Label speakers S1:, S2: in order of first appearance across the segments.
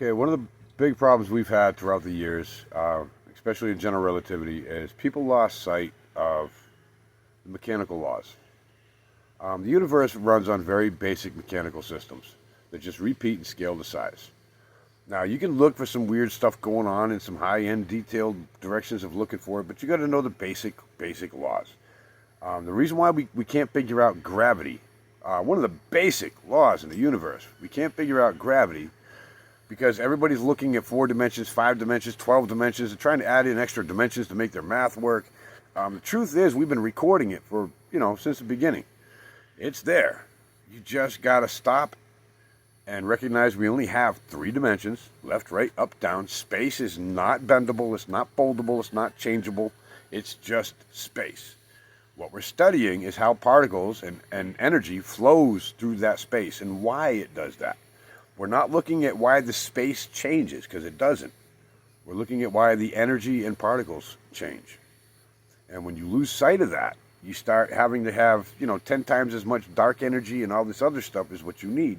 S1: Okay, one of the big problems we've had throughout the years, especially in general relativity, is people lost sight of the mechanical laws. The universe runs on very basic mechanical systems that just repeat and scale to size. Now, you can look for some weird stuff going on in some high-end detailed directions of looking for it, but you got to know the basic laws. The reason why we can't figure out gravity, one of the basic laws in the universe, we can't figure out gravity because everybody's looking at 4 dimensions, 5 dimensions, 12 dimensions, and trying to add in extra dimensions to make their math work. The truth is, we've been recording it for, since the beginning. It's there. You just got to stop and recognize we only have 3 dimensions, left, right, up, down. Space is not bendable, it's not foldable, it's not changeable. It's just space. What we're studying is how particles and energy flows through that space and why it does that. We're not looking at why the space changes, because it doesn't. We're looking at why the energy and particles change. And when you lose sight of that, you start having to have, 10 times as much dark energy and all this other stuff is what you need.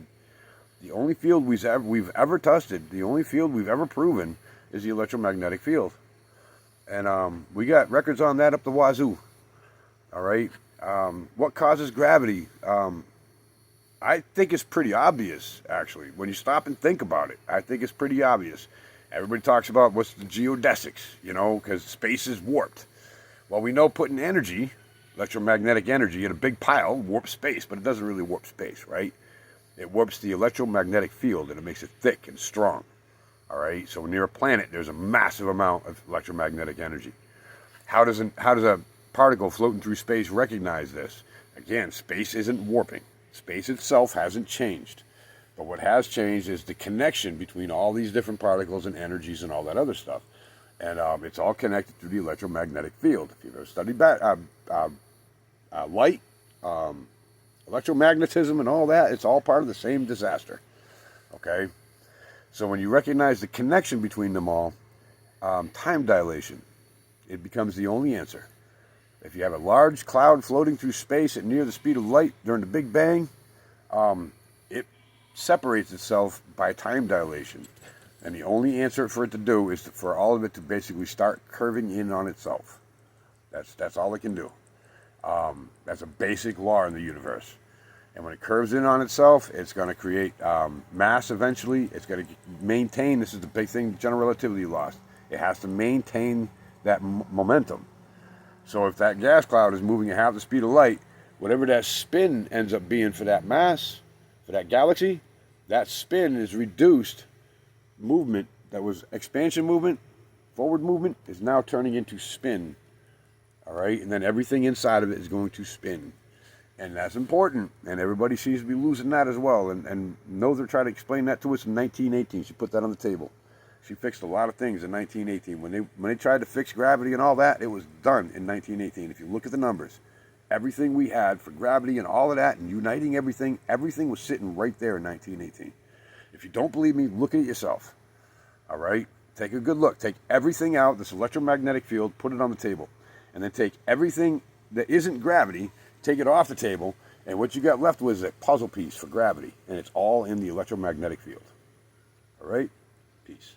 S1: The only field we've ever tested, the only field we've ever proven is the electromagnetic field. And we got records on that up the wazoo. All right. What causes gravity? I think it's pretty obvious, actually. When you stop and think about it, I think it's pretty obvious. Everybody talks about what's the geodesics, because space is warped. Well, we know putting energy, electromagnetic energy, in a big pile warps space, but it doesn't really warp space, right? It warps the electromagnetic field, and it makes it thick and strong. All right? So near a planet, there's a massive amount of electromagnetic energy. How does a particle floating through space recognize this? Again, space isn't warping. Space itself hasn't changed. But what has changed is the connection between all these different particles and energies and all that other stuff. And it's all connected through the electromagnetic field. If you've ever studied light, electromagnetism and all that, it's all part of the same disaster. Okay? So when you recognize the connection between them all, time dilation, it becomes the only answer. If you have a large cloud floating through space at near the speed of light during the Big Bang, it separates itself by time dilation. And the only answer for it to do is for all of it to basically start curving in on itself. That's all it can do. That's a basic law in the universe. And when it curves in on itself, it's going to create mass eventually. It's going to maintain, this is the big thing general relativity lost. It has to maintain that momentum. So if that gas cloud is moving at half the speed of light, whatever that spin ends up being for that mass, for that galaxy, that spin is reduced movement. That was expansion movement, forward movement, is now turning into spin. All right? And then everything inside of it is going to spin. And that's important. And everybody seems to be losing that as well. And Noether tried to explain that to us in 1918. She put that on the table. She fixed a lot of things in 1918. When they tried to fix gravity and all that, it was done in 1918. If you look at the numbers, everything we had for gravity and all of that and uniting everything was sitting right there in 1918. If you don't believe me, look at it yourself. All right? Take a good look. Take everything out, this electromagnetic field, put it on the table. And then take everything that isn't gravity, take it off the table, and what you got left was a puzzle piece for gravity. And it's all in the electromagnetic field. All right? Peace.